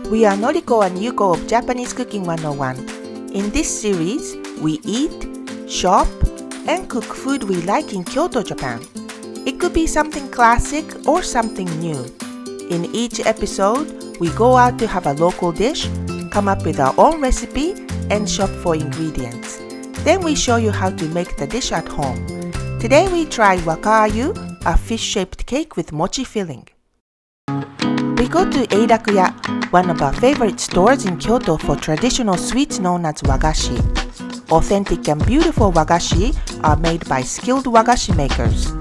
We are Noriko and Yuko of Japanese Cooking 101. In this series, we eat, shop, and cook food we like in Kyoto, Japan. It could be something classic or something new. In each episode, we go out to have a local dish, come up with our own recipe, and shop for ingredients. Then we show you how to make the dish at home. Today we try Waka-ayu, a fish-shaped cake with mochi filling. We go to Eirakuya, one of our favorite stores in Kyoto for traditional sweets known as Wagashi. Authentic and beautiful Wagashi are made by skilled Wagashi makers.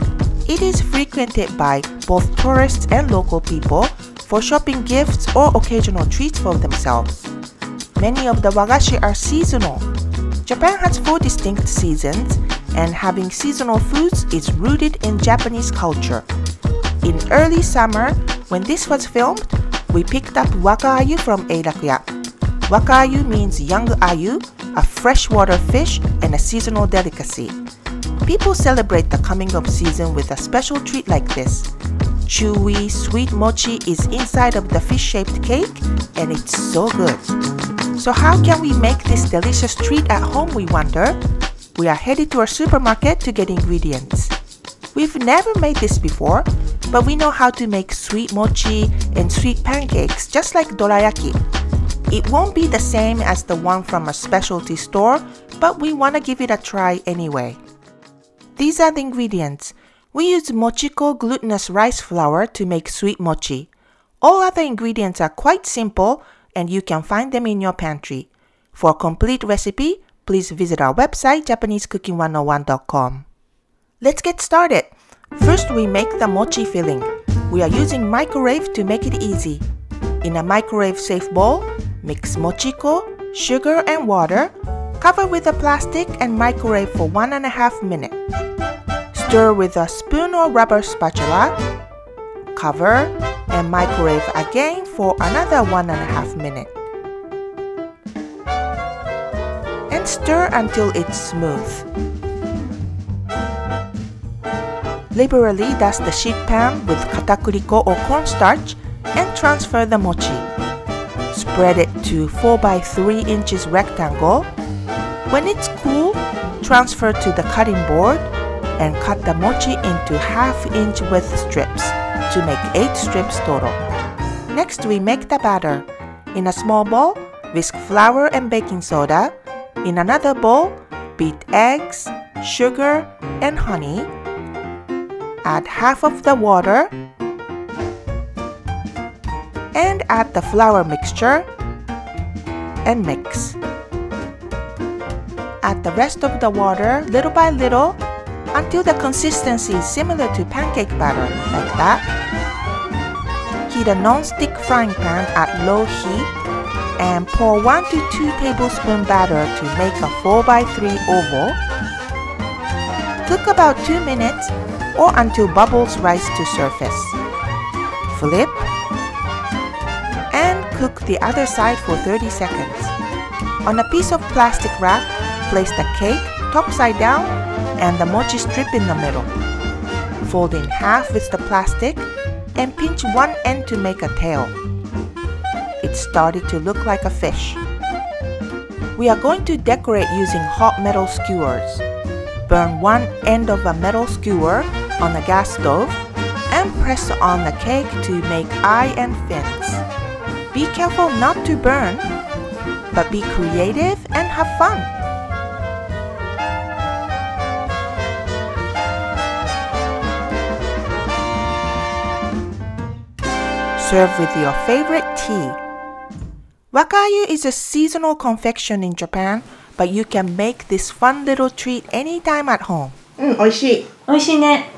It is frequented by both tourists and local people for shopping gifts or occasional treats for themselves. Many of the Wagashi are seasonal. Japan has 4 distinct seasons, and having seasonal foods is rooted in Japanese culture. In early summer, when this was filmed, we picked up Waka-ayu from Eirakuya. Waka-ayu means young ayu, a freshwater fish and a seasonal delicacy. People celebrate the coming of season with a special treat like this. Chewy, sweet mochi is inside of the fish-shaped cake, and it's so good. So how can we make this delicious treat at home, we wonder? We are headed to our supermarket to get ingredients. We've never made this before, but we know how to make sweet mochi and sweet pancakes just like Dorayaki. It won't be the same as the one from a specialty store, but we want to give it a try anyway. These are the ingredients. We use mochiko glutinous rice flour to make sweet mochi. All other ingredients are quite simple, and you can find them in your pantry. For a complete recipe, please visit our website japanesecooking101.com. Let's get started. First, we make the mochi filling. We are using microwave to make it easy. In a microwave-safe bowl, mix mochiko, sugar, and water. Cover with a plastic and microwave for 1.5 minutes. Stir with a spoon or rubber spatula. Cover and microwave again for another 1.5 minutes. And stir until it's smooth. Liberally dust the sheet pan with katakuriko or cornstarch and transfer the mochi. Spread it to 4 by 3 inches rectangle. When it's cool, transfer to the cutting board and cut the mochi into 1/2 inch width strips to make 8 strips total. Next, we make the batter. In a small bowl, whisk flour and baking soda. In another bowl, beat eggs, sugar, and honey. Add half of the water and add the flour mixture and mix. Add the rest of the water little by little until the consistency is similar to pancake batter, like that. Heat a non-stick frying pan at low heat and pour 1 to 2 tablespoons batter to make a 4 by 3 oval. Cook about 2 minutes or until bubbles rise to surface. Flip and cook the other side for 30 seconds. On a piece of plastic wrap, place the cake topside down and the mochi strip in the middle. Fold in half with the plastic and pinch one end to make a tail. It started to look like a fish. We are going to decorate using hot metal skewers. Burn one end of a metal skewer on a gas stove and press on the cake to make eye and fins. Be careful not to burn, but be creative and have fun. Serve with your favorite tea. Wakaayu is a seasonal confection in Japan, but you can make this fun little treat anytime at home. 美味しい。美味しいね。